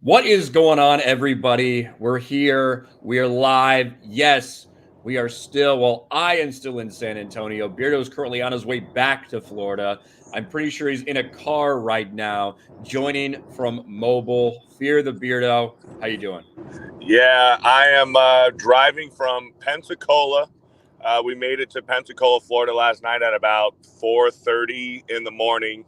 What is going on, everybody? We're here. We are live. Yes, we are still, well, I am still in San Antonio. Beardo's currently on his way back to Florida. I'm pretty sure he's in a car right now, joining from mobile. Fear the Beardo. How you doing? Yeah, I am driving from Pensacola. We made it to Pensacola, Florida last night at about 4:30 in the morning.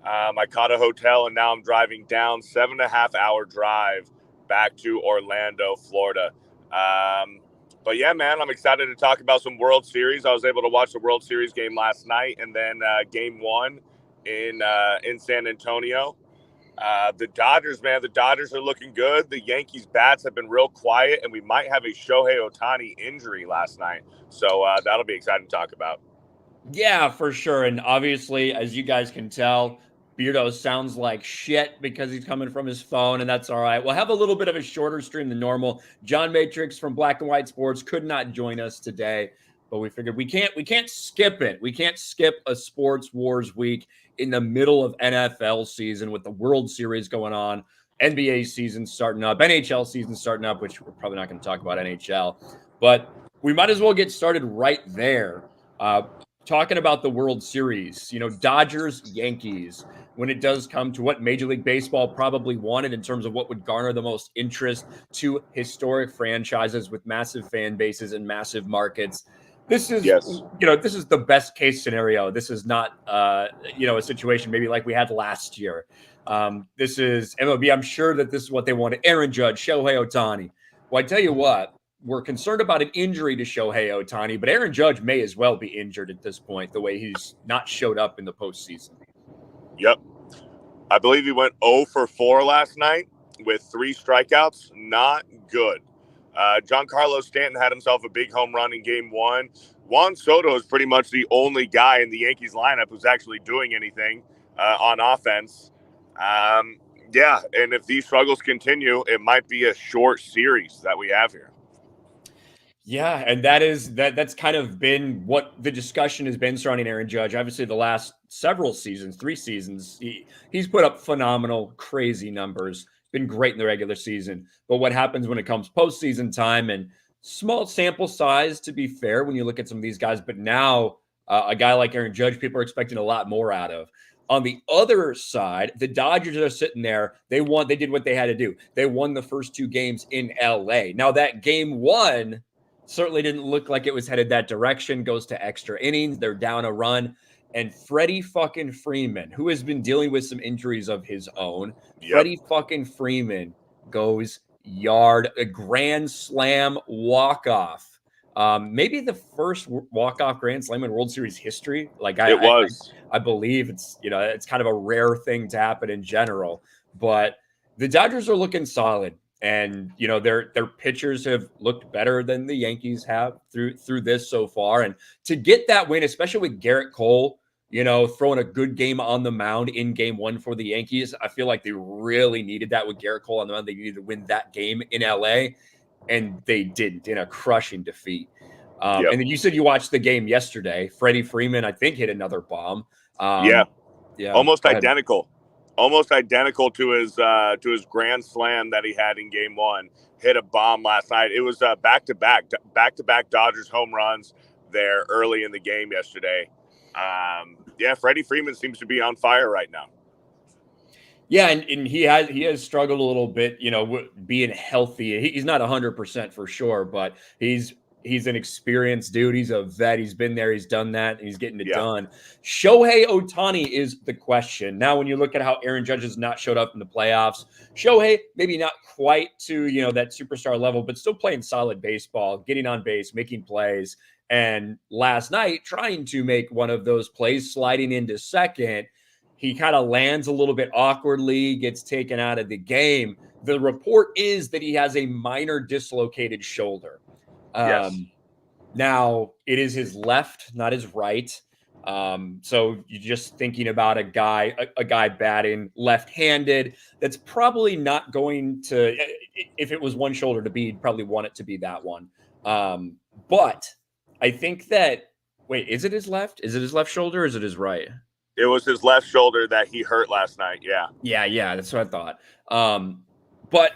I caught a hotel and now I'm driving down 7.5 hour drive back to Orlando, Florida. But yeah, man, I'm excited to talk about some World Series. I was able to watch the World Series game last night and then game one in San Antonio. The Dodgers, man, the Dodgers are looking good. The Yankees bats have been real quiet, and we might have a Shohei Ohtani injury last night. So that'll be exciting to talk about. Yeah, for sure. And obviously, as you guys can tell, Beardo sounds like shit because he's coming from his phone, and that's all right. We'll have a little bit of a shorter stream than normal. John Matrix from Black and White Sports could not join us today, but we figured we can't skip it. We can't skip a sports wars week in the middle of NFL season with the World Series going on, NBA season starting up, NHL season starting up, which we're probably not going to talk about NHL, but we might as well get started right there. Talking about the World Series, Dodgers, Yankees, when it does come to what Major League Baseball probably wanted in terms of what would garner the most interest to historic franchises with massive fan bases and massive markets. This is, Yes. this is the best case scenario. This is not, a situation maybe like we had last year. This is MLB. I'm sure that this is what they wanted. Aaron Judge, Shohei Ohtani. Well, I tell you what, we're concerned about an injury to Shohei Ohtani, but Aaron Judge may as well be injured at this point, the way he's not showed up in the postseason. Yep. I believe he went 0 for 4 last night with 3 strikeouts. Not good. Giancarlo Stanton had himself a big home run in game one. Juan Soto is pretty much the only guy in the Yankees lineup who's actually doing anything on offense. Yeah, and if these struggles continue, it might be a short series that we have here. Yeah, and that's kind of been what the discussion has been surrounding Aaron Judge. Obviously, the last several seasons, 3 seasons, he's put up phenomenal, crazy numbers. Been great in the regular season, but what happens when it comes postseason time and small sample size? To be fair, when you look at some of these guys, but now a guy like Aaron Judge, people are expecting a lot more out of. On the other side, the Dodgers are sitting there. They did what they had to do. They won the first 2 games in LA. Now that game one certainly didn't look like it was headed that direction. Goes to extra innings. They're down a run. And Freddie fucking Freeman, who has been dealing with some injuries of his own, Freddie fucking Freeman goes yard, a grand slam walk-off. Maybe the first walk-off grand slam in World Series history. I believe it's kind of a rare thing to happen in general. But the Dodgers are looking solid. And their pitchers have looked better than the Yankees have through this so far. And to get that win, especially with Garrett Cole, throwing a good game on the mound in game one for the Yankees, I feel like they really needed that with Garrett Cole on the mound. They needed to win that game in LA, and they didn't, in a crushing defeat. And then you said you watched the game yesterday. Freddie Freeman, I think, hit another bomb. Yeah, almost identical. Almost identical to his grand slam that he had in game one. Hit a bomb last night. It was back-to-back Dodgers home runs there early in the game yesterday. Freddie Freeman seems to be on fire right now. Yeah, and he has struggled a little bit, being healthy. He's not 100% for sure, but he's an experienced dude. He's a vet. He's been there. He's done that. And he's getting it done. Shohei Ohtani is the question. Now, when you look at how Aaron Judge has not showed up in the playoffs, Shohei, maybe not quite to, that superstar level, but still playing solid baseball, getting on base, making plays. And last night, trying to make one of those plays, sliding into second, he kind of lands a little bit awkwardly, gets taken out of the game. The report is that he has a minor dislocated shoulder. Now it is his left, not his right. So you're just thinking about a guy batting left-handed. That's probably not going to, if it was one shoulder to be, you'd probably want it to be that one. But I think that, wait, is it his left? Is it his left shoulder or is it his right? It was his left shoulder that he hurt last night. Yeah. That's what I thought. but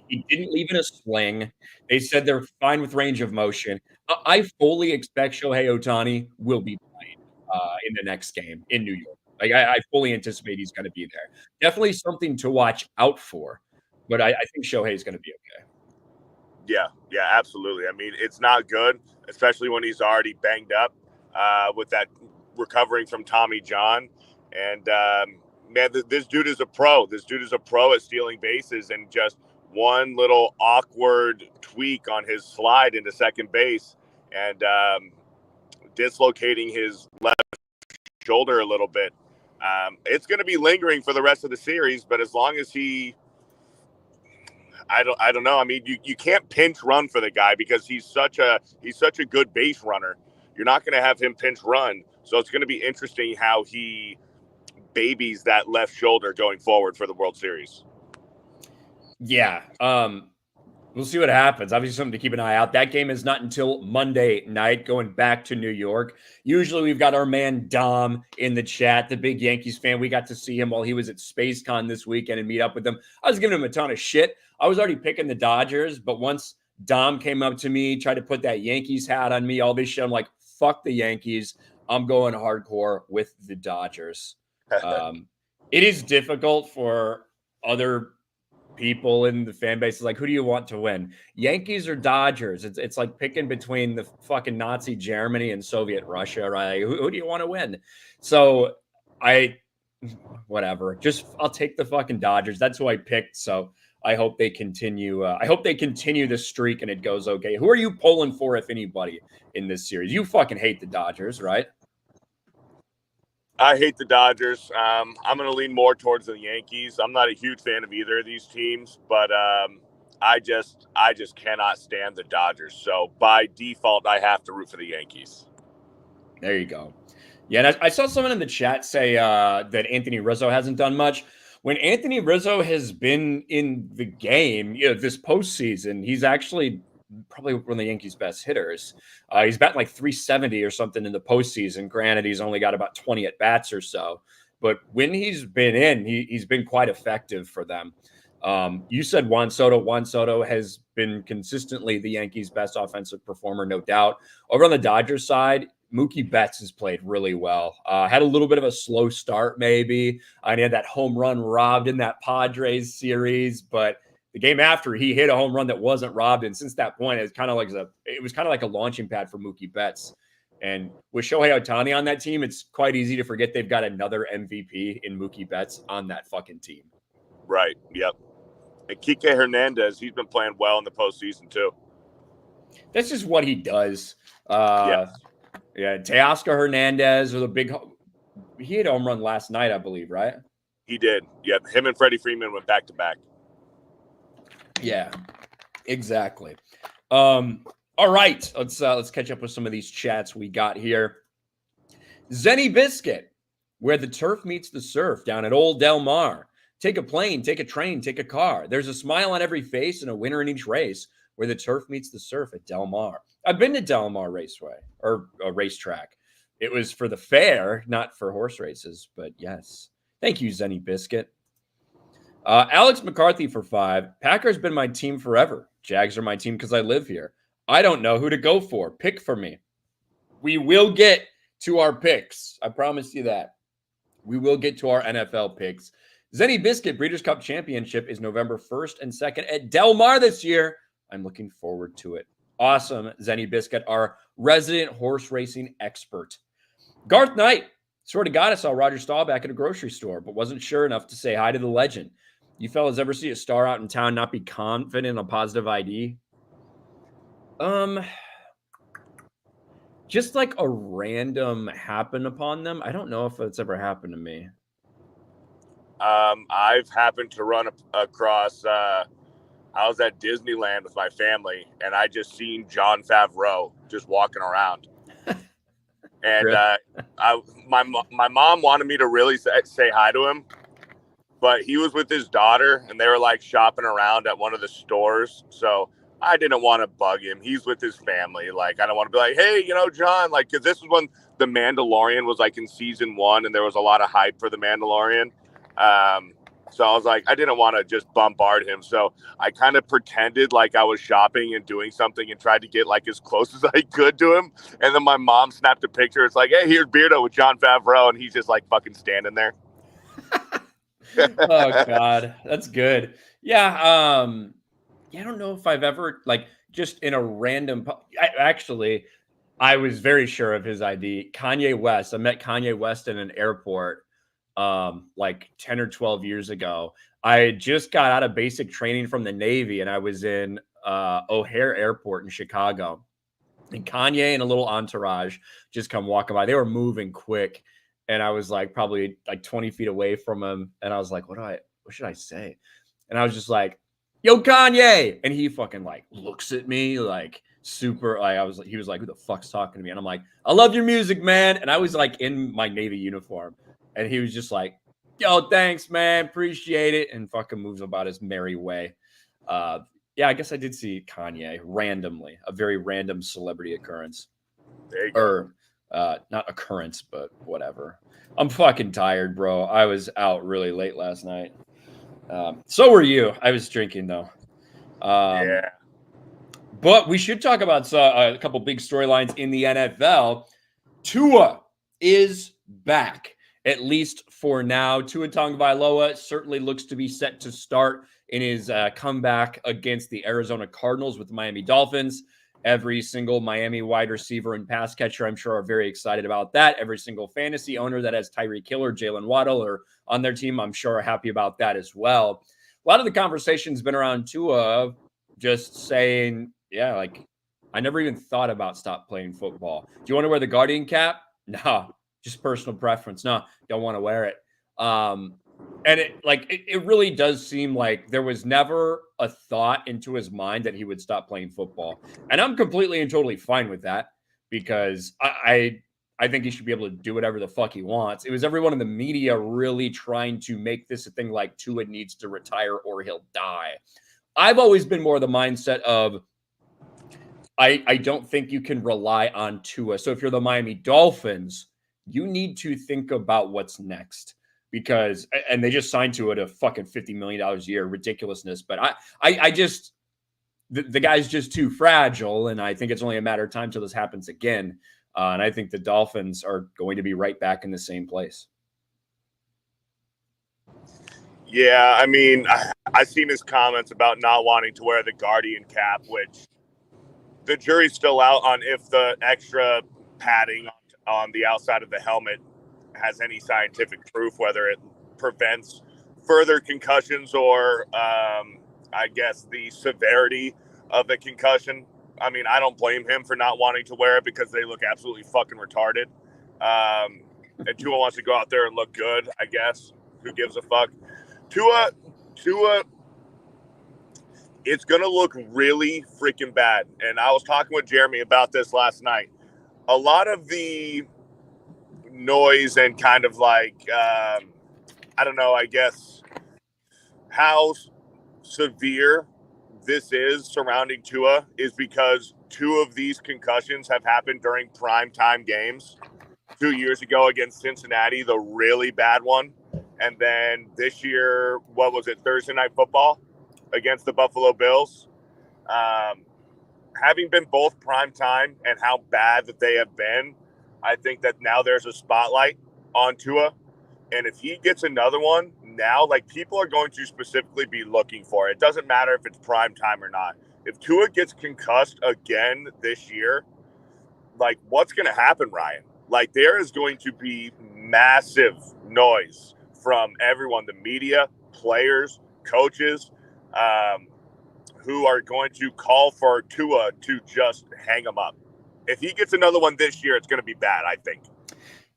he didn't leave in a sling. They said they're fine with range of motion. I fully expect Shohei Ohtani will be in the next game in New York. Like I fully anticipate he's going to be there. Definitely something to watch out for. But I think Shohei is going to be okay. Yeah, absolutely. I mean, it's not good, especially when he's already banged up with that recovering from Tommy John. And man, this dude is a pro. This dude is a pro at stealing bases, and just one little awkward tweak on his slide into second base and dislocating his left shoulder a little bit. It's going to be lingering for the rest of the series, but as long as I don't know. I mean, you can't pinch run for the guy because he's such a good base runner. You're not going to have him pinch run. So it's going to be interesting how he babies that left shoulder going forward for the World Series. Yeah. We'll see what happens. Obviously, something to keep an eye out. That game is not until Monday night, going back to New York. Usually, we've got our man Dom in the chat, the big Yankees fan. We got to see him while he was at SpaceCon this weekend and meet up with him. I was giving him a ton of shit. I was already picking the Dodgers, but once Dom came up to me, tried to put that Yankees hat on me, all this shit, I'm like, fuck the Yankees. I'm going hardcore with the Dodgers. It is difficult for other people in the fan base. Is like, who do you want to win, Yankees or Dodgers? It's like picking between the fucking Nazi Germany and Soviet Russia, right? Who do you want to win? So whatever, just I'll take the fucking Dodgers. That's who I picked. So I hope they continue. I hope they continue the streak and it goes okay. Who are you pulling for, if anybody, in this series? You fucking hate the Dodgers, right? I hate the Dodgers. I'm going to lean more towards the Yankees. I'm not a huge fan of either of these teams, but I just cannot stand the Dodgers. So by default, I have to root for the Yankees. There you go. Yeah, and I saw someone in the chat say that Anthony Rizzo hasn't done much. When Anthony Rizzo has been in the game, this postseason, he's actually probably one of the Yankees' best hitters. He's batting like 370 or something in the postseason. Granted, he's only got about 20 at bats or so, but when he's been in, he's been quite effective for them. You said Juan Soto. Juan Soto has been consistently the Yankees' best offensive performer, no doubt. Over on the Dodgers side, Mookie Betts has played really well. Had a little bit of a slow start, maybe. And he had that home run robbed in that Padres series, but the game after, he hit a home run that wasn't robbed, and since that point, it was kind of like a launching pad for Mookie Betts. And with Shohei Ohtani on that team, it's quite easy to forget they've got another MVP in Mookie Betts on that fucking team. Right. Yep. And Kike Hernandez, he's been playing well in the postseason too. That's just what he does. Yeah. Teoscar Hernandez with a big. He hit a home run last night, I believe, right? He did. Yep. Him and Freddie Freeman went back to back. Yeah, exactly. All right, let's catch up with some of these chats we got here. Zenny Biscuit, where the turf meets the surf down at Old Del Mar. Take a plane, take a train, take a car. There's a smile on every face and a winner in each race where the turf meets the surf at Del Mar. I've been to Del Mar Raceway or a racetrack. It was for the fair, not for horse races, but yes. Thank you, Zenny Biscuit. Alex McCarthy for 5. Packers been my team forever. Jags are my team because I live here. I don't know who to go for. Pick for me. We will get to our picks. I promise you that. We will get to our NFL picks. Zenny Biscuit Breeders' Cup Championship is November 1st and 2nd at Del Mar this year. I'm looking forward to it. Awesome, Zenny Biscuit, our resident horse racing expert. Garth Knight. Swear to God, I saw Roger Staubach at a grocery store, but wasn't sure enough to say hi to the legend. You fellas ever see a star out in town not be confident in a positive ID? Just like a random happen upon them. I don't know if it's ever happened to me. I've happened to run across. I was at Disneyland with my family, and I just seen Jon Favreau just walking around. And my mom wanted me to really say hi to him. But he was with his daughter, and they were like shopping around at one of the stores. So I didn't want to bug him. He's with his family. Like, I don't want to be like, hey, John, like, because this was when The Mandalorian was like in season 1, and there was a lot of hype for The Mandalorian. So I was like, I didn't want to just bombard him. So I kind of pretended like I was shopping and doing something and tried to get like as close as I could to him. And then my mom snapped a picture. It's like, hey, here's Beardo with John Favreau. And he's just like fucking standing there. Oh God, that's good. Yeah. Yeah, I don't know if I've ever like just in a random. I was very sure of his ID. Kanye West. I met Kanye West in an airport like 10 or 12 years ago. I just got out of basic training from the Navy and I was in O'Hare Airport in Chicago. And Kanye and a little entourage just come walking by. They were moving quick. And I was like probably like 20 feet away from him. And I was like, what should I say? And I was just like, yo, Kanye. And he fucking like looks at me like super like he was like, who the fuck's talking to me? And I'm like, I love your music, man. And I was like in my Navy uniform. And he was just like, yo, thanks, man. Appreciate it. And fucking moves about his merry way. Yeah, I guess I did see Kanye randomly, a very random celebrity occurrence. There you go. Or not occurrence, but whatever. I'm fucking tired, bro. I was out really late last night. So were you. I was drinking though. Yeah. But we should talk about a couple big storylines in the NFL. Tua is back, at least for now. Tua Tagovailoa certainly looks to be set to start in his comeback against the Arizona Cardinals with the Miami Dolphins. Every single Miami wide receiver and pass catcher, I'm sure, are very excited about that. Every single fantasy owner that has Tyreek Hill or Jalen Waddle or on their team, I'm sure, are happy about that as well. A lot of the conversation's been around Tua just saying, yeah, like, I never even thought about stop playing football. Do you want to wear the Guardian cap? No, just personal preference. No, don't want to wear it. And it really does seem like there was never a thought into his mind that he would stop playing football. And I'm completely and totally fine with that because I think he should be able to do whatever the fuck he wants. It was everyone in the media really trying to make this a thing like Tua needs to retire or he'll die. I've always been more of the mindset of I don't think you can rely on Tua. So if you're the Miami Dolphins, you need to think about what's next. Because and they just signed to it a fucking $50 million a year, ridiculousness. But I just the guy's just too fragile, and I think it's only a matter of time till this happens again. And I think the Dolphins are going to be right back in the same place. Yeah, I mean, I've seen his comments about not wanting to wear the Guardian cap, which the jury's still out on if the extra padding on the outside of the helmet has any scientific proof, whether it prevents further concussions or I guess the severity of the concussion. I mean, I don't blame him for not wanting to wear it because they look absolutely fucking retarded. And Tua wants to go out there and look good, I guess. Who gives a fuck? Tua, it's going to look really freaking bad. And I was talking with Jeremy about this last night. A lot of the noise and kind of like I don't know, I guess how severe this is surrounding Tua is because two of these concussions have happened during primetime games. 2 years ago against Cincinnati, the really bad one, and then this year, what was it, Thursday Night Football against the Buffalo Bills. Having been both primetime and how bad that they have been, I think that now there's a spotlight on Tua. And if he gets another one now, like people are going to specifically be looking for it. It doesn't matter if it's prime time or not. If Tua gets concussed again this year, like what's going to happen, Ryan? Like there is going to be massive noise from everyone, the media, players, coaches, who are going to call for Tua to just hang him up. If he gets another one this year, it's going to be bad, I think.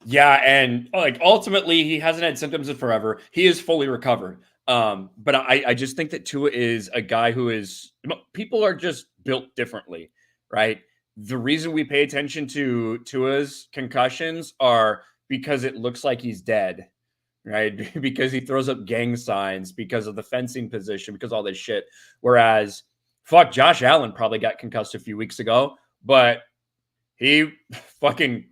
Yeah, and like ultimately, he hasn't had symptoms in forever. He is fully recovered. But I just think that Tua is a guy who is people are just built differently, right? The reason we pay attention to Tua's concussions are because it looks like he's dead, right? Because he throws up gang signs, because of the fencing position, because all this shit. Whereas, fuck, Josh Allen probably got concussed a few weeks ago, but he fucking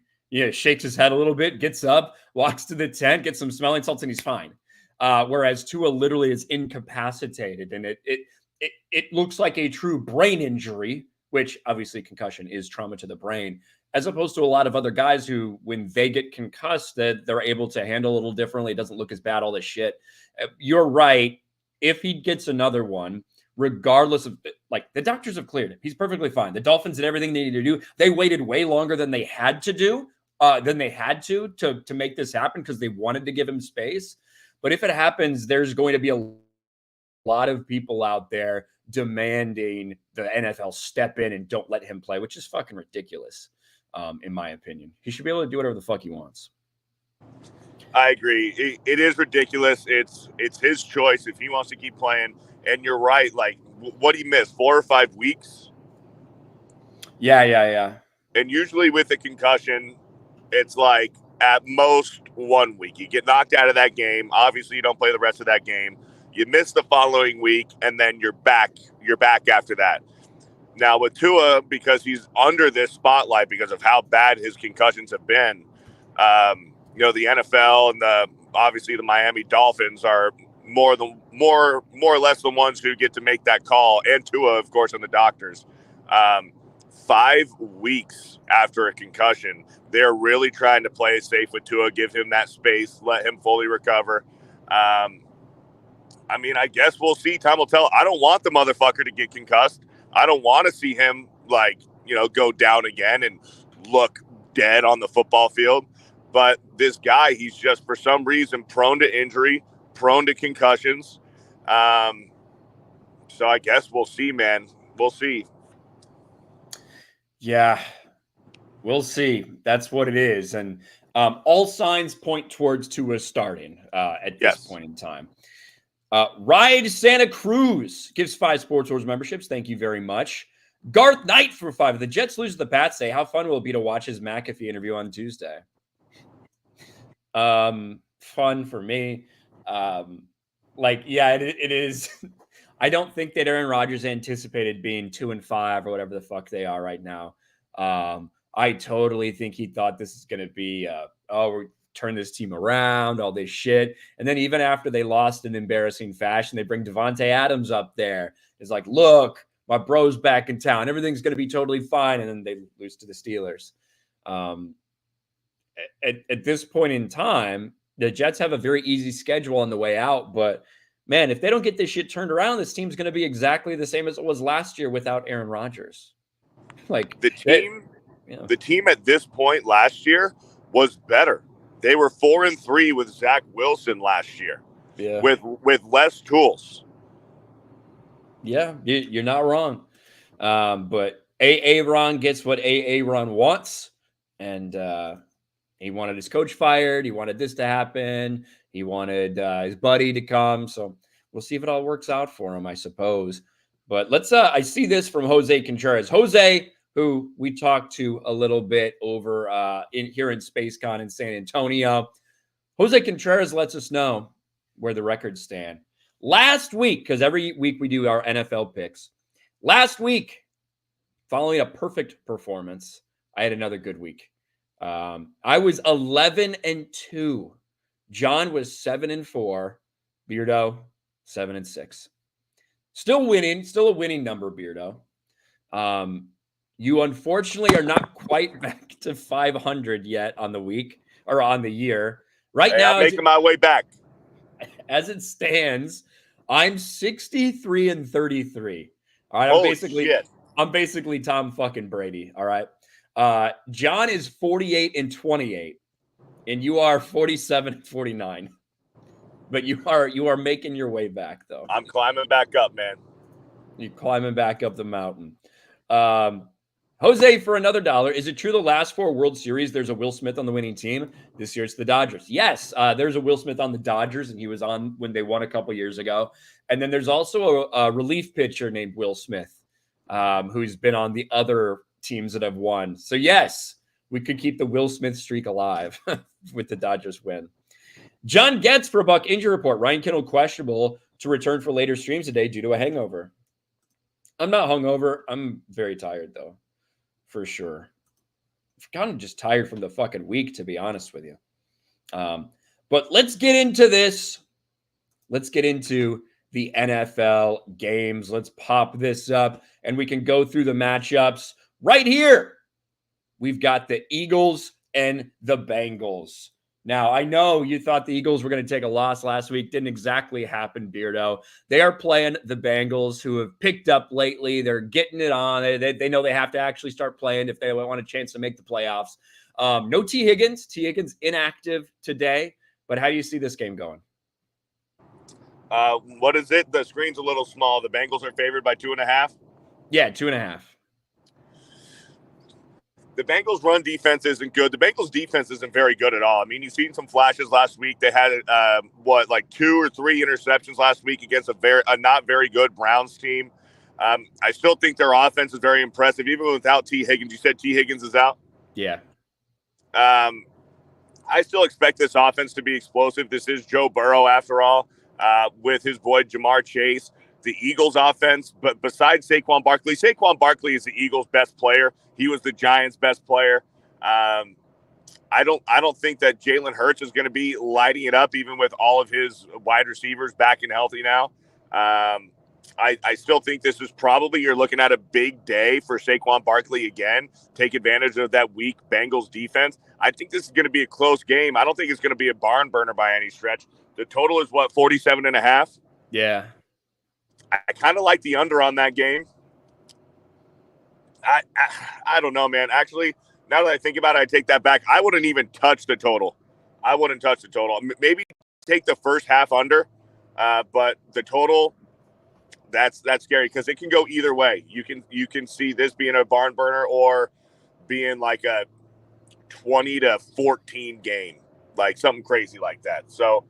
shakes his head a little bit, gets up, walks to the tent, gets some smelling salts, and he's fine. whereas Tua literally is incapacitated, and it looks like a true brain injury, which obviously concussion is trauma to the brain, as opposed to a lot of other guys who, when they get concussed, that they're able to handle a little differently. It doesn't look as bad, all this shit. You're right. If he gets another one, regardless of, like, the doctors have cleared him. He's perfectly fine. The Dolphins did everything they needed to do. They waited way longer than they had to do, to make this happen because they wanted to give him space. But if it happens, there's going to be a lot of people out there demanding the NFL step in and don't let him play, which is fucking ridiculous, in my opinion. He should be able to do whatever the fuck he wants. I agree. It is ridiculous. It's his choice if he wants to keep playing. And you're right. Like, what he missed, 4 or 5 weeks? Yeah. And usually with a concussion, it's like at most 1 week. You get knocked out of that game. Obviously, you don't play the rest of that game. You miss the following week, and then you're back. You're back after that. Now with Tua, because he's under this spotlight because of how bad his concussions have been, the NFL and obviously the Miami Dolphins are more or less the ones who get to make that call, and Tua, of course, and the doctors. 5 weeks after a concussion, they're really trying to play it safe with Tua, give him that space, let him fully recover. I guess we'll see. Time will tell. I don't want the motherfucker to get concussed. I don't want to see him, go down again and look dead on the football field. But this guy, he's just, for some reason, prone to injury, prone to concussions. So I guess we'll see, man. We'll see. Yeah, we'll see. That's what it is. And all signs point towards Tua starting at this point in time. Ride Santa Cruz gives 5 Sports Wars memberships. Thank you very much. Garth Knight for 5. If the Jets lose to the Pats, say, how fun will it be to watch his McAfee interview on Tuesday? Fun for me. It is. I don't think that Aaron Rodgers anticipated being 2-5 or whatever the fuck they are right now. I totally think he thought this is going to be, we're turn this team around, all this shit. And then even after they lost in embarrassing fashion, they bring Devontae Adams up there. It's like, look, my bro's back in town. Everything's going to be totally fine. And then they lose to the Steelers. At this point in time, the Jets have a very easy schedule on the way out. But, man, if they don't get this shit turned around, this team's going to be exactly the same as it was last year without Aaron Rodgers. Like the team at this point last year was better. They were 4-3 with Zach Wilson last year, with less tools. Yeah, you're not wrong. But Aaron gets what Aaron wants, and he wanted his coach fired. He wanted this to happen. He wanted his buddy to come. So we'll see if it all works out for him, I suppose. But let's. I see this from Jose Contreras. Jose, who we talked to a little bit over here in SpaceCon in San Antonio. Jose Contreras lets us know where the records stand. Last week, because every week we do our NFL picks. Last week, following a perfect performance, I had another good week. I was 11-2. John was 7-4. Beardo, 7-6. Still winning. Still a winning number, Beardo. You unfortunately are not quite back to 500 yet on the week or on the year. Right now, I'm making my way back. As it stands, I'm 63-33. All right, I'm basically Tom fucking Brady. All right. John is 48-28, and you are 47-49. But you are making your way back, though. I'm climbing back up, man. You're climbing back up the mountain. Jose, for another $1, is it true the last 4 World Series there's a Will Smith on the winning team? This year it's the Dodgers. Yes, there's a Will Smith on the Dodgers, and he was on when they won a couple years ago. And then there's also a relief pitcher named Will Smith, who's been on the other teams that have won. So yes, we could keep the Will Smith streak alive with the Dodgers win. John Getz for $1 injury report. Ryan Kittle questionable to return for later streams today due to a hangover. I'm not hungover. I'm very tired, though, for sure. I'm kind of just tired from the fucking week, to be honest with you. But let's get into this let's get into the NFL games. Let's pop this up and we can go through the matchups right here. We've got the Eagles and the Bengals. Now, I know you thought the Eagles were going to take a loss last week. Didn't exactly happen, Beardo. They are playing the Bengals, who have picked up lately. They're getting it on. They know they have to actually start playing if they want a chance to make the playoffs. No T. Higgins. T. Higgins inactive today. But how do you see this game going? What is it? The screen's a little small. The Bengals are favored by 2.5. Yeah, 2.5. The Bengals' run defense isn't good. The Bengals' defense isn't very good at all. I mean, you've seen some flashes last week. They had, 2 or 3 interceptions last week against a not very good Browns team. I still think their offense is very impressive, even without T. Higgins. You said T. Higgins is out? Yeah. I still expect this offense to be explosive. This is Joe Burrow, after all, with his boy Jamar Chase. The Eagles' offense, but besides Saquon Barkley is the Eagles' best player. He was the Giants' best player. I don't think that Jalen Hurts is going to be lighting it up, even with all of his wide receivers back and healthy now. I still think this is probably, you're looking at a big day for Saquon Barkley again. Take advantage of that weak Bengals defense. I think this is going to be a close game. I don't think it's going to be a barn burner by any stretch. The total is 47.5? Yeah. I kind of like the under on that game. I don't know, man. Actually, now that I think about it, I take that back. I wouldn't even touch the total. I wouldn't touch the total. Maybe take the first half under, but the total, that's scary because it can go either way. You can see this being a barn burner or being like a 20-14 game, like something crazy like that. So.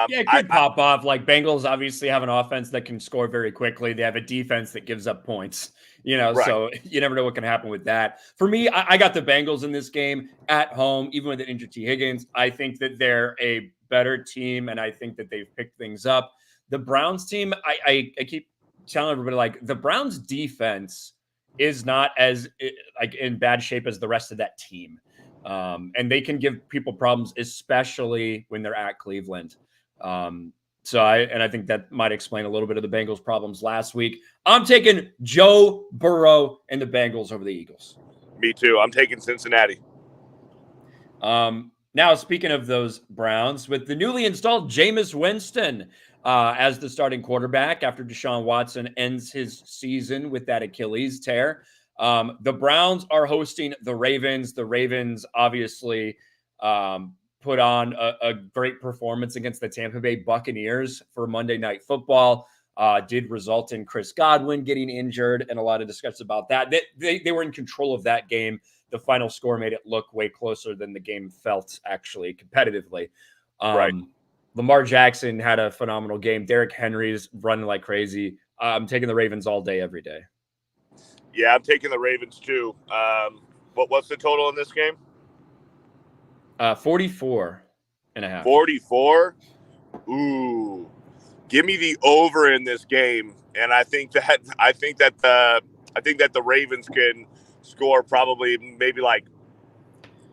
It could pop off. Like, Bengals obviously have an offense that can score very quickly. They have a defense that gives up points, Right. So you never know what can happen with that. For me, I got the Bengals in this game at home, even with an injured T. Higgins. I think that they're a better team, and I think that they've picked things up. The Browns team, I keep telling everybody, like, the Browns defense is not as in bad shape as the rest of that team. And they can give people problems, especially when they're at Cleveland. I think that might explain a little bit of the Bengals' problems last week. I'm taking Joe Burrow and the Bengals over the Eagles. Me too. I'm taking Cincinnati. Now, speaking of those Browns, with the newly installed Jameis Winston as the starting quarterback after Deshaun Watson ends his season with that Achilles tear, the Browns are hosting the Ravens. The Ravens obviously put on a great performance against the Tampa Bay Buccaneers for Monday Night Football. Did result in Chris Godwin getting injured and a lot of discussion about that. They were in control of that game. The final score made it look way closer than the game felt, actually, competitively. Right. Lamar Jackson had a phenomenal game. Derrick Henry's running like crazy. I'm taking the Ravens all day, every day. Yeah, I'm taking the Ravens too. What's the total in this game? 44.5. 44? Ooh. Give me the over in this game. And I think that the Ravens can score probably maybe like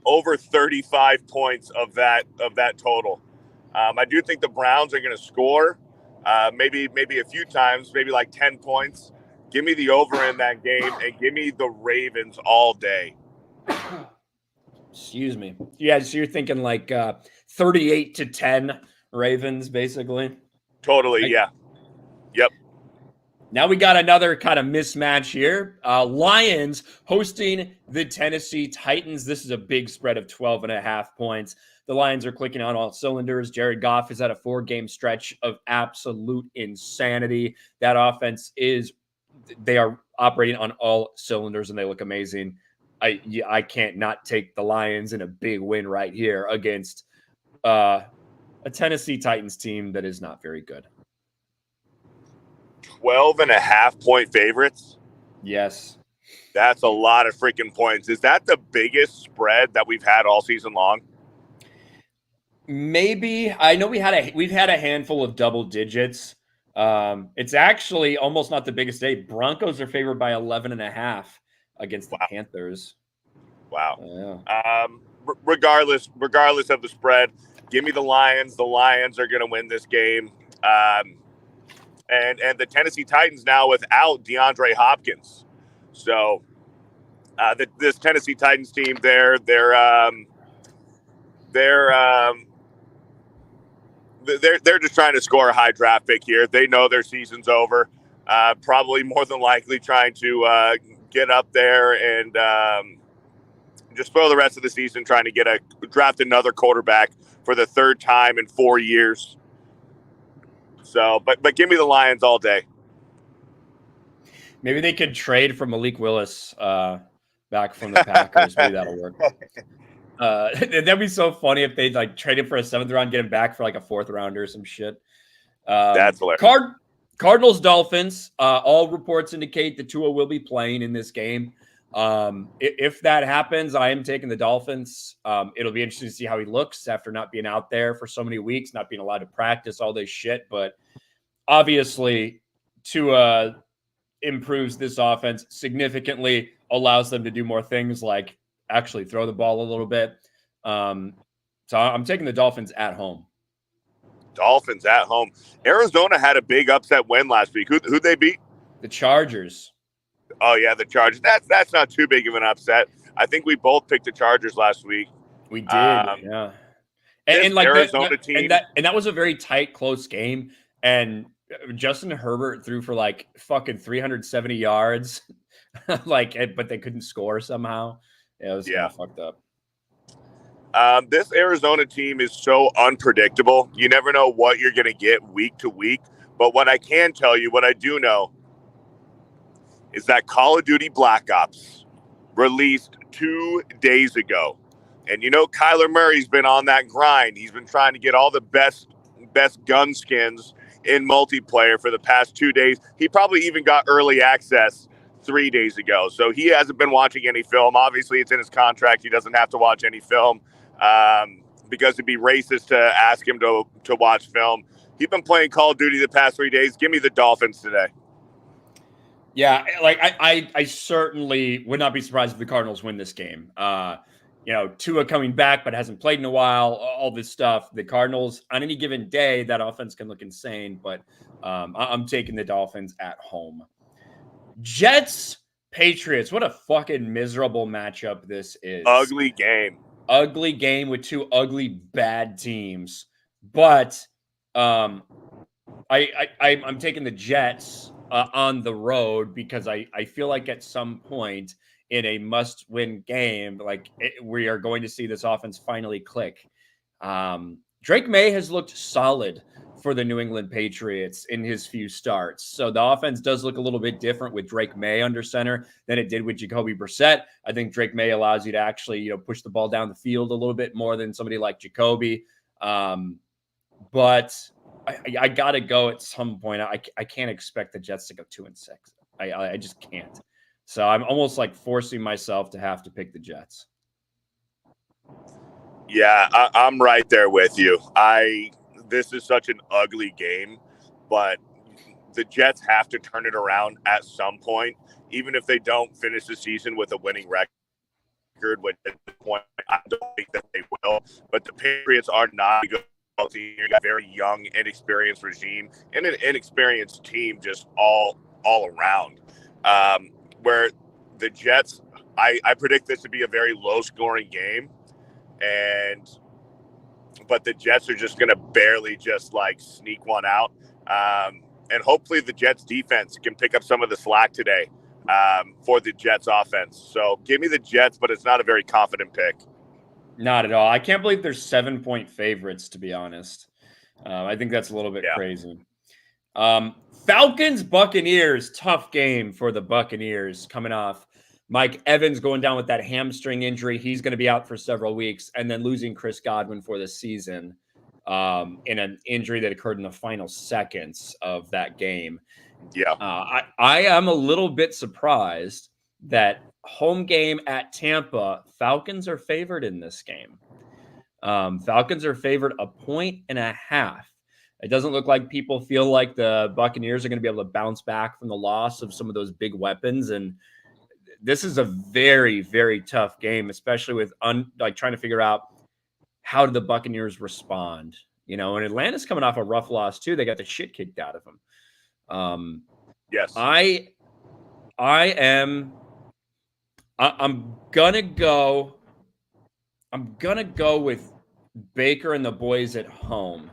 over 35 points of that total. I do think the Browns are going to score maybe a few times, maybe like 10 points. Give me the over in that game and give me the Ravens all day. Excuse me. Yeah, so you're thinking like 38-10 Ravens, basically? Totally, yeah. Yep. Now we got another kind of mismatch here. Lions hosting the Tennessee Titans. This is a big spread of 12.5 points. The Lions are clicking on all cylinders. Jared Goff is at a 4-game stretch of absolute insanity. That offense they are operating on all cylinders, and they look amazing. I can't not take the Lions in a big win right here against a Tennessee Titans team that is not very good. 12.5 point favorites? Yes. That's a lot of freaking points. Is that the biggest spread that we've had all season long? Maybe. I know we've had a handful of double digits. It's actually almost not the biggest day. Broncos are favored by 11.5 against the Panthers. Wow. Yeah. Regardless of the spread, give me the Lions. The Lions are going to win this game. And the Tennessee Titans now without DeAndre Hopkins. So this Tennessee Titans team, they're just trying to score a high draft pick here. They know their season's over. Probably more than likely trying to get up there and just spoil the rest of the season, trying to draft another quarterback for the third time in 4 years. So, but give me the Lions all day. Maybe they could trade for Malik Willis back from the Packers. Maybe that'll work. That'd be so funny if they like traded for a 7th round, get him back for like a 4th rounder or some shit. That's hilarious. Cardinals, Dolphins. All reports indicate that Tua will be playing in this game. If that happens, I am taking the Dolphins. It'll be interesting to see how he looks after not being out there for so many weeks, not being allowed to practice, all this shit. But obviously, Tua improves this offense significantly, allows them to do more things like actually throw the ball a little bit. So I'm taking the Dolphins at home. Dolphins at home. Arizona had a big upset win last week. Who'd they beat? The Chargers. Oh, yeah, the Chargers. That's not too big of an upset. I think we both picked the Chargers last week. We did, yeah. And like Arizona team. And that was a very tight, close game. And Justin Herbert threw for like fucking 370 yards, but they couldn't score somehow. Yeah, it was kind of fucked up. This Arizona team is so unpredictable. You never know what you're going to get week to week. But what I can tell you, what I do know, is that Call of Duty Black Ops released 2 days ago. And you know Kyler Murray's been on that grind. He's been trying to get all the best gun skins in multiplayer for the past 2 days. He probably even got early access 3 days ago. So he hasn't been watching any film. Obviously, it's in his contract. He doesn't have to watch any film because it'd be racist to ask him to watch film. He's been playing Call of Duty the past 3 days. Give me the Dolphins today. Yeah, like I certainly would not be surprised if the Cardinals win this game. Tua coming back but hasn't played in a while, all this stuff. The Cardinals, on any given day, that offense can look insane, but I'm taking the Dolphins at home. Jets, Patriots, what a fucking miserable matchup this is. Ugly game. Ugly game with 2 ugly, bad teams. But I'm taking the Jets on the road because I feel like at some point in a must-win game, we are going to see this offense finally click. Drake May has looked solid for the New England Patriots in his few starts. So the offense does look a little bit different with Drake May under center than it did with Jacoby Brissett. I think Drake May allows you to actually, push the ball down the field a little bit more than somebody like Jacoby. But I got to go at some point. I can't expect the Jets to go 2-6. I just can't. So I'm almost like forcing myself to have to pick the Jets. Yeah, I'm right there with you. This is such an ugly game, but the Jets have to turn it around at some point, even if they don't finish the season with a winning record, which at this point I don't think that they will. But the Patriots are not a good team. You got a very young, inexperienced regime and an inexperienced team just all around. Where the Jets, I predict this to be a very low-scoring game, but the Jets are just going to barely just sneak one out. And hopefully the Jets defense can pick up some of the slack today for the Jets offense. So give me the Jets, but it's not a very confident pick. Not at all. I can't believe they're 7-point favorites, to be honest. I think that's a little bit crazy. Falcons, Buccaneers, tough game for the Buccaneers coming off Mike Evans going down with that hamstring injury. He's going to be out for several weeks, and then losing Chris Godwin for the season in an injury that occurred in the final seconds of that game. Yeah. I am a little bit surprised that home game at Tampa, Falcons are favored in this game. Falcons are favored 1.5. It doesn't look like people feel like the Buccaneers are going to be able to bounce back from the loss of some of those big weapons. And this is a very, very tough game, especially with trying to figure out how do the Buccaneers respond. And Atlanta's coming off a rough loss too. They got the shit kicked out of them. Yes. I'm gonna go with Baker and the boys at home.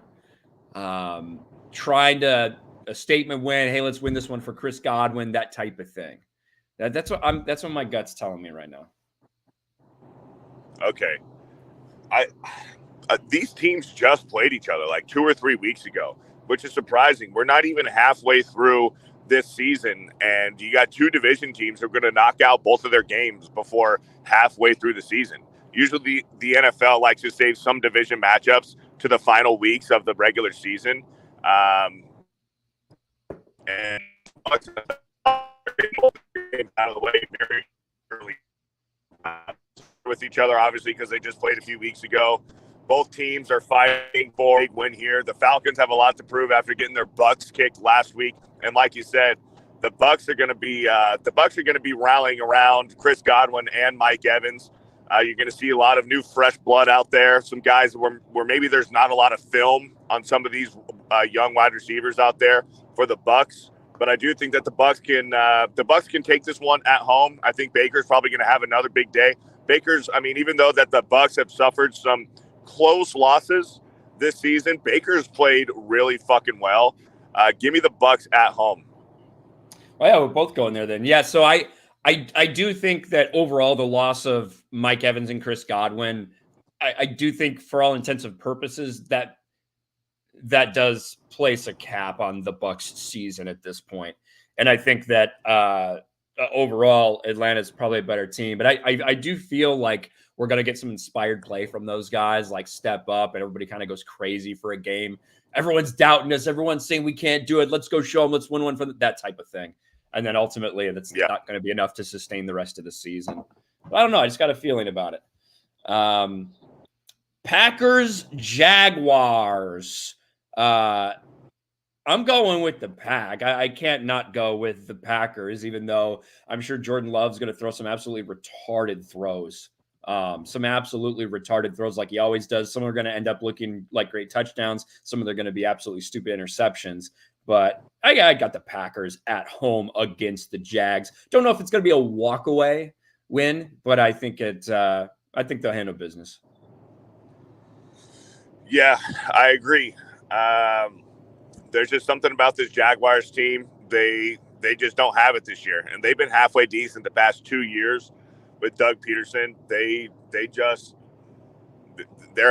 Trying to a statement win. Hey, let's win this one for Chris Godwin. That type of thing. That's what my gut's telling me right now. Okay. These teams just played each other like 2 or 3 weeks ago, which is surprising. We're not even halfway through this season, and you got 2 division teams who are going to knock out both of their games before halfway through the season. Usually the NFL likes to save some division matchups to the final weeks of the regular season. And out of the way very early with each other, obviously, because they just played a few weeks ago. Both teams are fighting for a big win here. The Falcons have a lot to prove after getting their butts kicked last week, and like you said, the Bucs are going to be rallying around Chris Godwin and Mike Evans. You're going to see a lot of new fresh blood out there. Some guys where maybe there's not a lot of film on some of these young wide receivers out there for the Bucs. But I do think that the Bucs can take this one at home. I think Baker's probably going to have another big day. Even though that the Bucs have suffered some close losses this season, Baker's played really fucking well. Give me the Bucs at home. Well, yeah, we're both going there then. Yeah, so I do think that overall the loss of Mike Evans and Chris Godwin, I do think for all intents and purposes that does place a cap on the Bucs season at this point. And I think that overall Atlanta's probably a better team, but I do feel like we're going to get some inspired play from those guys, like step up, and everybody kind of goes crazy for a game. Everyone's doubting us. Everyone's saying we can't do it. Let's go show them. Let's win one for that type of thing. And then ultimately that's not going to be enough to sustain the rest of the season. But I don't know. I just got a feeling about it. Packers, Jaguars. I'm going with the Pack. I can't not go with the Packers, even though I'm sure Jordan Love's going to throw some absolutely retarded throws. Some absolutely retarded throws like he always does. Some are going to end up looking like great touchdowns. Some of them are going to be absolutely stupid interceptions. But I got the Packers at home against the Jags. Don't know if it's going to be a walkaway win, but I think they'll handle business. Yeah, I agree. There's just something about this Jaguars team. They just don't have it this year, and they've been halfway decent the past 2 years with Doug Peterson. They're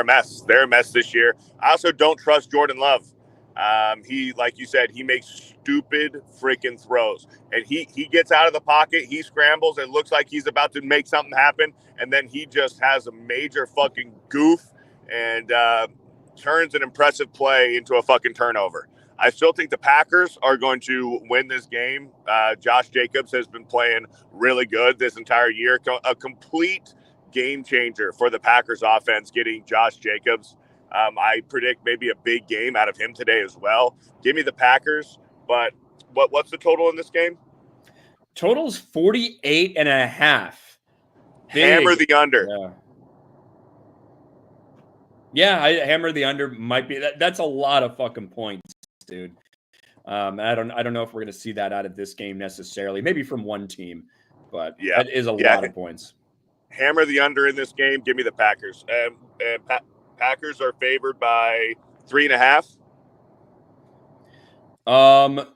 a mess. They're a mess this year. I also don't trust Jordan Love. He, like you said, he makes stupid freaking throws, and he gets out of the pocket, he scrambles, it looks like he's about to make something happen, and then he just has a major fucking goof and turns an impressive play into a fucking turnover. I still think the Packers are going to win this game. Josh Jacobs has been playing really good this entire year. A complete game changer for the Packers offense, getting Josh Jacobs. I predict maybe a big game out of him today as well. Give me the Packers, but what's the total in this game? Total's 48.5. Hammer the under. Yeah, I hammer the under. Might be that's a lot of fucking points, dude. I don't know if we're going to see that out of this game necessarily. Maybe from one team, but that is a lot of points. Hammer the under in this game. Give me the Packers. Packers are favored by 3.5.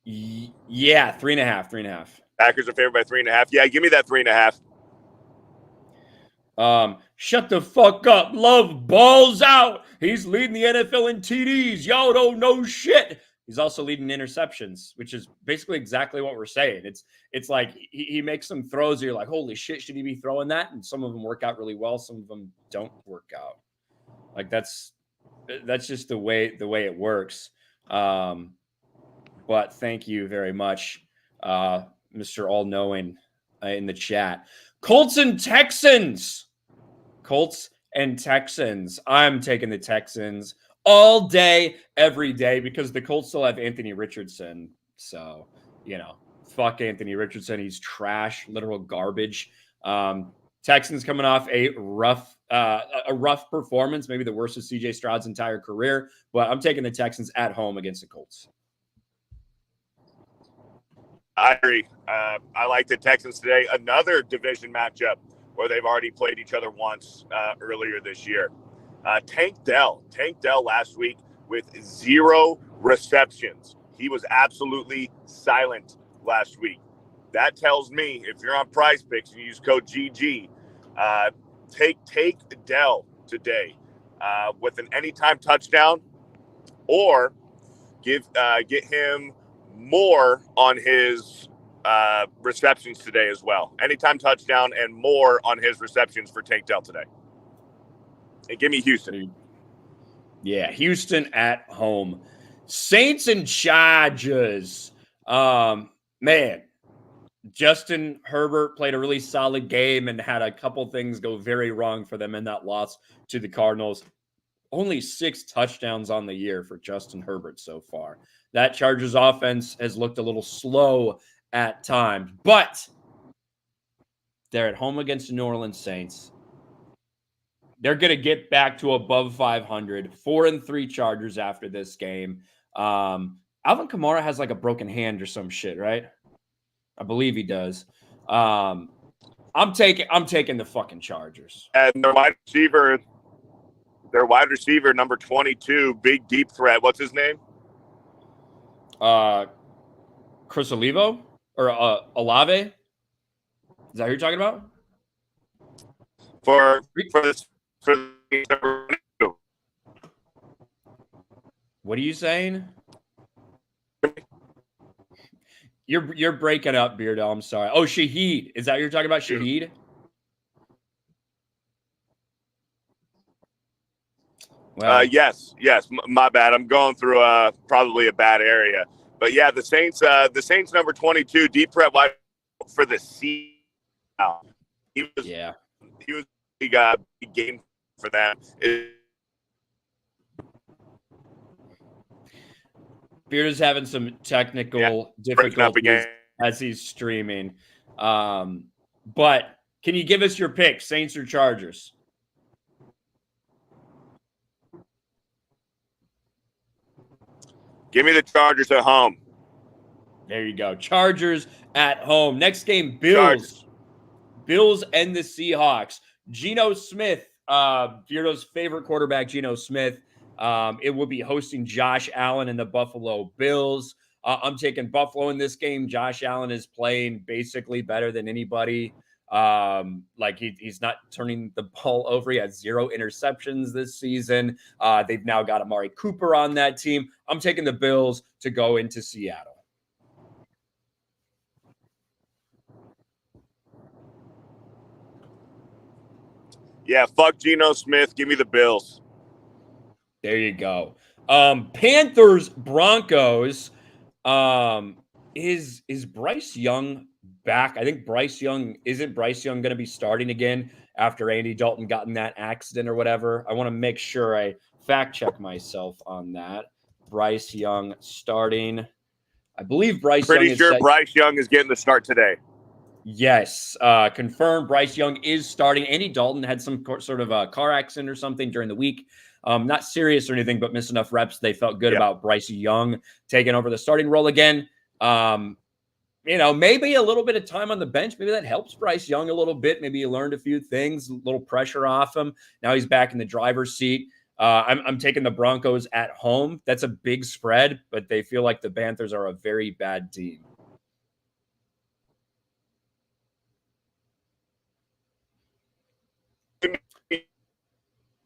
Yeah, 3.5. Packers are favored by 3.5. Yeah, give me that 3.5. Shut the fuck up. Love balls out. He's leading the NFL in TDs. Y'all don't know shit. He's also leading interceptions, which is basically exactly what we're saying. It's like he makes some throws where you're like, holy shit, should he be throwing that? And some of them work out really well. Some of them don't work out. Like that's just the way it works. But thank you very much, Mr. All-Knowing in the chat. Colts and Texans. I'm taking the Texans all day, every day, because the Colts still have Anthony Richardson. So, fuck Anthony Richardson. He's trash, literal garbage. Texans coming off a rough performance, maybe the worst of CJ Stroud's entire career, but I'm taking the Texans at home against the Colts. I agree. I like the Texans today. Another division matchup where they've already played each other once earlier this year. Tank Dell last week with 0 receptions. He was absolutely silent last week. That tells me if you're on Prize Picks and you use code GG, take Dell today with an anytime touchdown, or get him more on his receptions today as well. Anytime touchdown and more on his receptions for Tank Dell today. And give me Houston. Yeah, Houston at home. Saints and Chargers. Man, Justin Herbert played a really solid game and had a couple things go very wrong for them in that loss to the Cardinals. Only 6 touchdowns on the year for Justin Herbert so far. That Chargers offense has looked a little slow at times, but they're at home against the New Orleans Saints. They're going to get back to above 500, 4-3 Chargers after this game. Alvin Kamara has like a broken hand or some shit, right? I believe he does. I'm taking the fucking Chargers. And their wide receiver number 22, big deep threat. What's his name? Chris Olivo or Olave? Is that who you're talking about? For what are you saying? You're breaking up, Beardo. I'm sorry. Oh, Shaheed. Is that what you're talking about? Shaheed? Well, yes. My bad. I'm going through probably a bad area. But yeah, the Saints number 22, deep threat wide for the season. He was a big game for them. Beardo's having some technical difficulties as he's streaming. But can you give us your pick, Saints or Chargers? Give me the Chargers at home. There you go. Chargers at home. Next game, Bills. Chargers. Bills and the Seahawks. Geno Smith, Beardo's favorite quarterback, Geno Smith. It will be hosting Josh Allen and the Buffalo Bills. I'm taking Buffalo in this game. Josh Allen is playing basically better than anybody. He's not turning the ball over. He had 0 interceptions this season. They've now got Amari Cooper on that team. I'm taking the Bills to go into Seattle. Yeah, fuck Geno Smith. Give me the Bills. There you go. Panthers, Broncos. Is Bryce Young back? I think isn't Bryce Young going to be starting again after Andy Dalton got in that accident or whatever? I want to make sure I fact check myself on that. Bryce Young starting. I believe Bryce Young is Bryce Young is getting the start today. Yes, confirmed. Bryce Young is starting. Andy Dalton had some sort of a car accident or something during the week. Not serious or anything, but missed enough reps. They felt good about Bryce Young taking over the starting role again. Maybe a little bit of time on the bench. Maybe that helps Bryce Young a little bit. Maybe he learned a few things, a little pressure off him. Now he's back in the driver's seat. I'm taking the Broncos at home. That's a big spread, but they feel like the Panthers are a very bad team.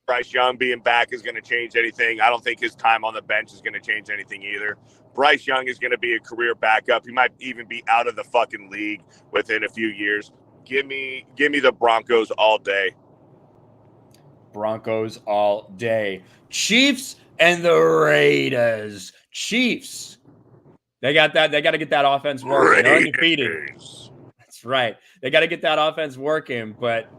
Bryce Young being back is going to change anything. I don't think his time on the bench is going to change anything either. Bryce Young is going to be a career backup. He might even be out of the fucking league within a few years. Give me the Broncos all day. Broncos all day. Chiefs and the Raiders. Chiefs. They got that. They got to get that offense working. They're undefeated. That's right. They got to get that offense working, but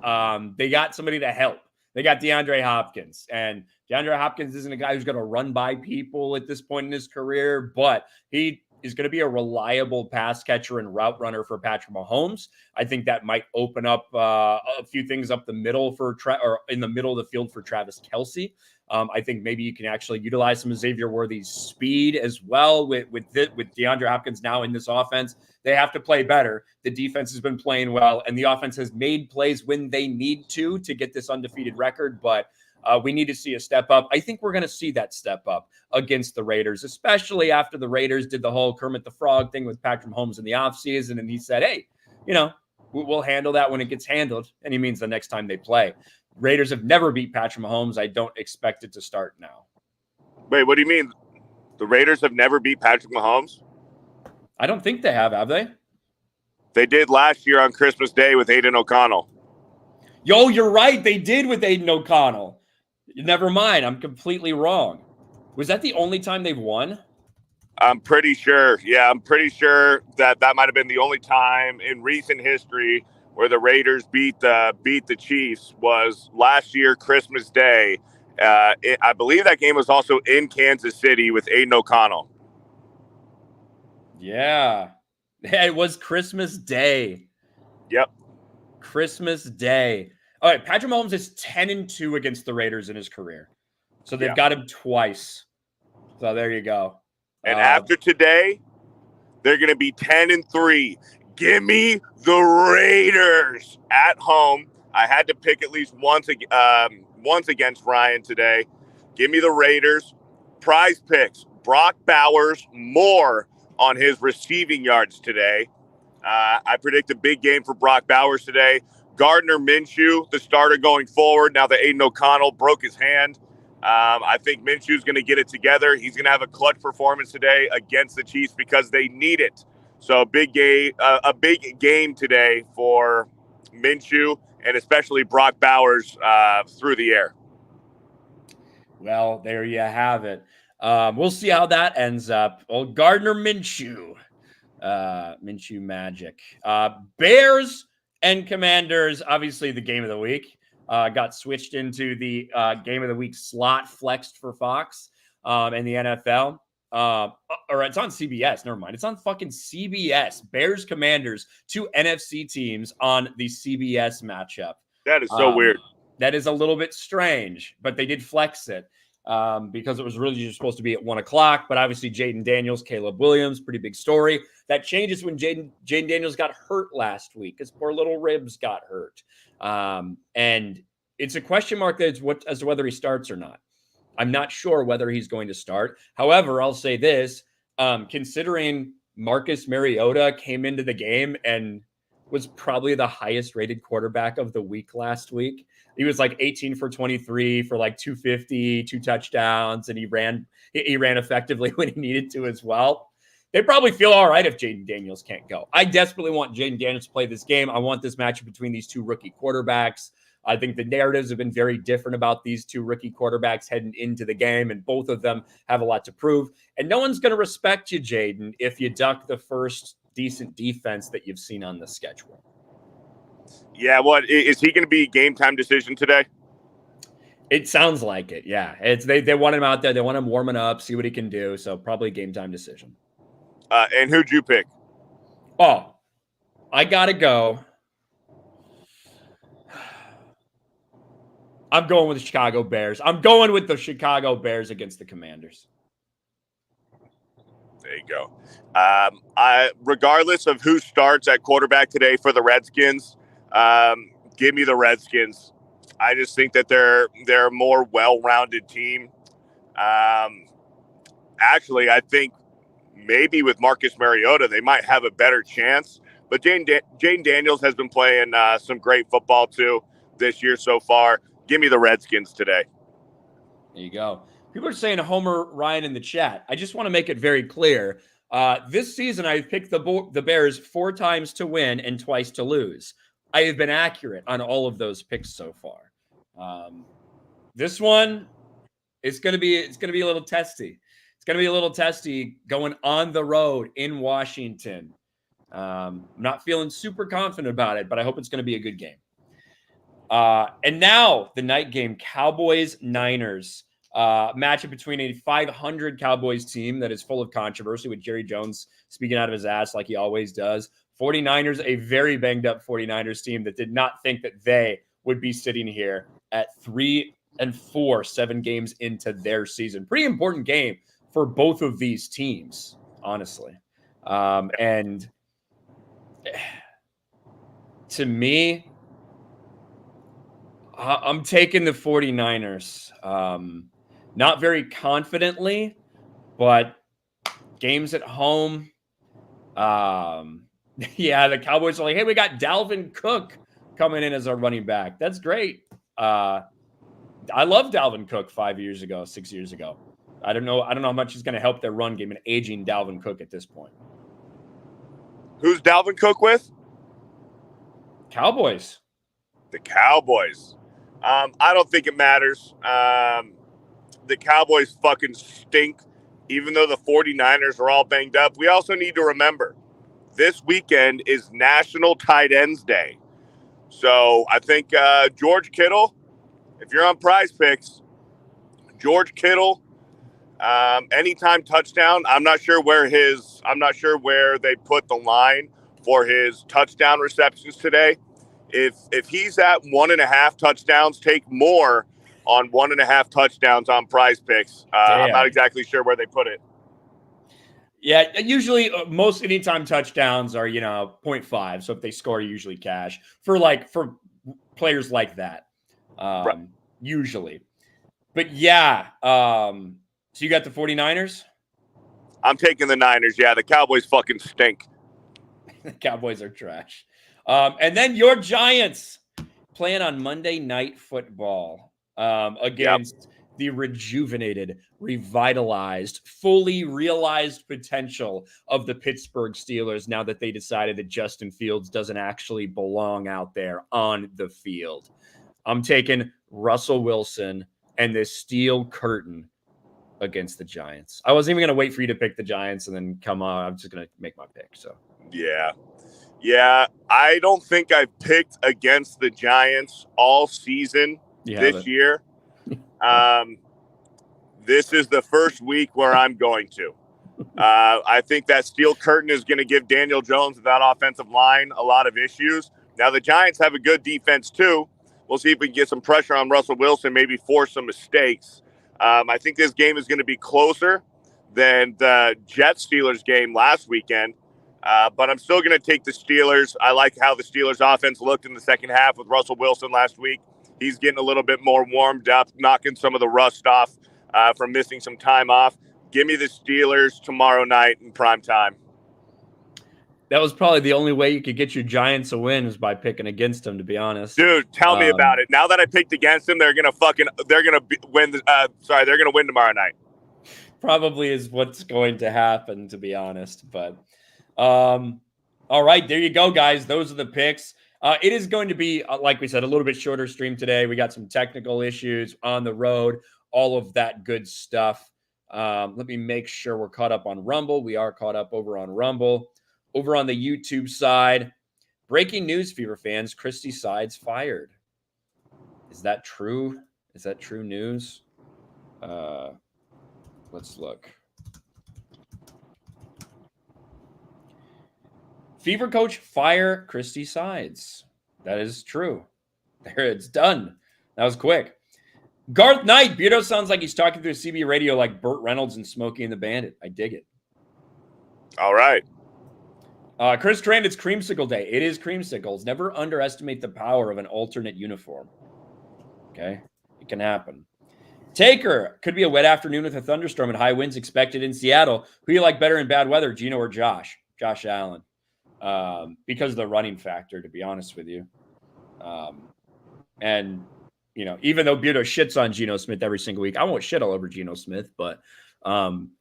they got somebody to help. They got DeAndre Hopkins, and DeAndre Hopkins isn't a guy who's going to run by people at this point in his career, but he is going to be a reliable pass catcher and route runner for Patrick Mahomes. I think that might open up a few things up the middle or in the middle of the field for Travis Kelce. I think maybe you can actually utilize some of Xavier Worthy's speed as well with DeAndre Hopkins now in this offense. They have to play better. The defense has been playing well, and the offense has made plays when they need to get this undefeated record. But we need to see a step up. I think we're going to see that step up against the Raiders, especially after the Raiders did the whole Kermit the Frog thing with Patrick Mahomes in the offseason. And he said, hey, we'll handle that when it gets handled. And he means the next time they play. Raiders have never beat Patrick Mahomes. I don't expect it to start now. Wait, what do you mean? The Raiders have never beat Patrick Mahomes? I don't think they have they? They did last year on Christmas Day with Aiden O'Connell. Yo, you're right. They did with Aiden O'Connell. Never mind. I'm completely wrong. Was that the only time they've won? I'm pretty sure. Yeah, I'm pretty sure that might have been the only time in recent history where the Raiders beat the Chiefs was last year, Christmas Day. I believe that game was also in Kansas City with Aiden O'Connell. Yeah, it was Christmas Day. Yep. Christmas Day. All right, Patrick Mahomes is 10-2 against the Raiders in his career. So they've got him twice. So there you go. And after today, they're going to be 10-3. Give me the Raiders at home. I had to pick at least once against Ryan today. Give me the Raiders. Prize picks. Brock Bowers more on his receiving yards today. I predict a big game for Brock Bowers today. Gardner Minshew, the starter going forward, now that Aiden O'Connell broke his hand. I think Minshew's going to get it together. He's going to have a clutch performance today against the Chiefs because they need it. So a big game today for Minshew and especially Brock Bowers through the air. Well, there you have it. We'll see how that ends up. Old Gardner Minshew. Minshew magic. Bears and Commanders, obviously the game of the week. Got switched into the game of the week slot, flexed for Fox and the NFL. Or it's on CBS. Never mind. It's on fucking CBS. Bears, Commanders, two NFC teams on the CBS matchup. That is so weird. That is a little bit strange, but they did flex it because it was really just supposed to be at 1:00. But obviously, Jaden Daniels, Caleb Williams, pretty big story. That changes when Jaden Daniels got hurt last week. His poor little ribs got hurt. And it's a question mark as to whether he starts or not. I'm not sure whether he's going to start. However, I'll say this, considering Marcus Mariota came into the game and was probably the highest rated quarterback of the week last week. He was like 18 for 23 for like 250, 2 touchdowns, and he ran effectively when he needed to as well. They probably feel all right if Jaden Daniels can't go. I desperately want Jaden Daniels to play this game. I want this matchup between these two rookie quarterbacks. I think the narratives have been very different about these two rookie quarterbacks heading into the game, and both of them have a lot to prove. And no one's going to respect you, Jaden, if you duck the first decent defense that you've seen on the schedule. Yeah, what is he going to be game time decision today? It sounds like it. Yeah, they want him out there. They want him warming up, see what he can do. So probably game time decision. And who'd you pick? Oh, I gotta go. I'm going with the Chicago Bears. I'm going with the Chicago Bears against the Commanders. There you go. Regardless of who starts at quarterback today for the Redskins, give me the Redskins. I just think that they're a more well-rounded team. Actually, I think maybe with Marcus Mariota, they might have a better chance. But Jaden Daniels has been playing some great football too this year so far. Give me the Redskins today. There you go. People are saying Homer Ryan in the chat. I just want to make it very clear. This season, I've picked the Bears 4 times to win and twice to lose. I have been accurate on all of those picks so far. This one, it's going to be a little testy. It's going to be a little testy going on the road in Washington. I'm not feeling super confident about it, but I hope it's going to be a good game. And now the night game, Cowboys-Niners. Matchup between a 500 Cowboys team that is full of controversy with Jerry Jones speaking out of his ass like he always does. 49ers, a very banged up 49ers team that did not think that they would be sitting here at 3-4, 7 games into their season. Pretty important game for both of these teams, honestly. And to me, I'm taking the 49ers. Not very confidently, but games at home. Yeah, the Cowboys are like, hey, we got Dalvin Cook coming in as our running back. That's great. I love Dalvin Cook 6 years ago. I don't know how much he's going to help their run game, an aging Dalvin Cook at this point. Who's Dalvin Cook with? Cowboys. The Cowboys. I don't think it matters. The Cowboys fucking stink, even though the 49ers are all banged up. We also need to remember, this weekend is National Tight Ends Day. So I think George Kittle, if you're on Prize Picks, George Kittle, anytime touchdown. I'm not sure where they put the line for his touchdown receptions today. If he's at 1.5 touchdowns, take more on 1.5 touchdowns on Prize Picks. I'm not exactly sure where they put it. Yeah, usually most anytime touchdowns are 0.5. So if they score, usually cash for players like that. Right. Usually, but yeah. So you got the 49ers? I'm taking the Niners. Yeah, the Cowboys fucking stink. The Cowboys are trash. And then your Giants playing on Monday Night Football against the rejuvenated, revitalized, fully realized potential of the Pittsburgh Steelers now that they decided that Justin Fields doesn't actually belong out there on the field. I'm taking Russell Wilson and the steel curtain against the Giants. I wasn't even going to wait for you to pick the Giants and then come on. I'm just going to make my pick. So yeah. I don't think I've picked against the Giants all season this year. This is the first week where I'm going to. I think that steel curtain is going to give Daniel Jones, that offensive line, a lot of issues. Now, the Giants have a good defense, too. We'll see if we can get some pressure on Russell Wilson, maybe force some mistakes. I think this game is going to be closer than the Jets-Steelers game last weekend. But I'm still going to take the Steelers. I like how the Steelers offense looked in the second half with Russell Wilson last week. He's getting a little bit more warmed up, knocking some of the rust off from missing some time off. Give me the Steelers tomorrow night in prime time. That was probably the only way you could get your Giants a win is by picking against them, to be honest. Dude, tell me about it. Now that I picked against them, they're gonna win. They're gonna win tomorrow night. Probably is what's going to happen, to be honest. But all right, there you go, guys. Those are the picks. It is going to be, like we said, a little bit shorter stream today. We got some technical issues on the road, all of that good stuff. Let me make sure we're caught up on Rumble. We are caught up over on Rumble. Over on the YouTube side, breaking news, Fever fans, Christy Sides fired. Is that true? Is that true news? Let's look. Fever coach fire Christy Sides. That is true. There, it's done. That was quick. Garth Knight. Beardo sounds like he's talking through CB radio like Burt Reynolds and Smokey and the Bandit. I dig it. All right. Chris Trand, it's Creamsicle Day. It is Creamsicles. Never underestimate the power of an alternate uniform. Okay? It can happen. Taker, could be a wet afternoon with a thunderstorm and high winds expected in Seattle. Who you like better in bad weather, Gino or Josh? Josh Allen. Because of the running factor, to be honest with you. And, even though Beardo shits on Geno Smith every single week, I won't shit all over Geno Smith, but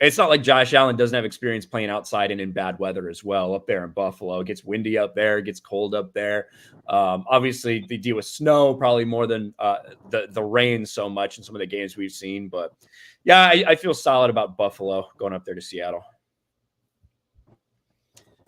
it's not like Josh Allen doesn't have experience playing outside and in bad weather as well. Up there in Buffalo, it gets windy up there, it gets cold up there. Obviously, they deal with snow probably more than the rain so much in some of the games we've seen. But yeah, I feel solid about Buffalo going up there to Seattle.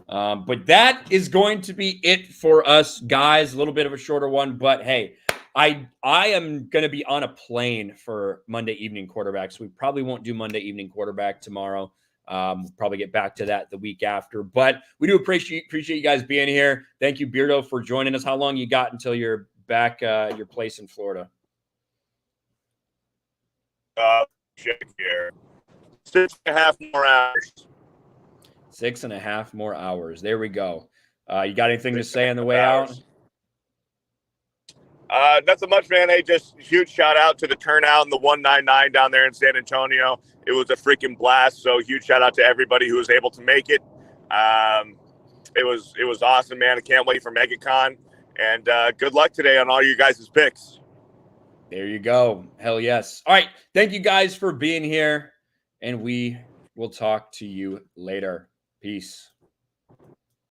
But that is going to be it for us, guys. A little bit of a shorter one, but hey, I am going to be on a plane for Monday evening quarterback, so we probably won't do Monday evening quarterback tomorrow. We'll probably get back to that the week after. But we do appreciate you guys being here. Thank you, Beardo, for joining us. How long you got until you're back at your place in Florida? Check here. 6.5 more hours. 6.5 more hours. There we go. You got anything to say on the way out? Nothing much, man. Hey, just huge shout out to the turnout in the 199 down there in San Antonio. It was a freaking blast. So huge shout out to everybody who was able to make it. It was awesome, man. I can't wait for MegaCon. And good luck today on all you guys' picks. There you go. Hell yes. All right. Thank you guys for being here. And we will talk to you later. Peace.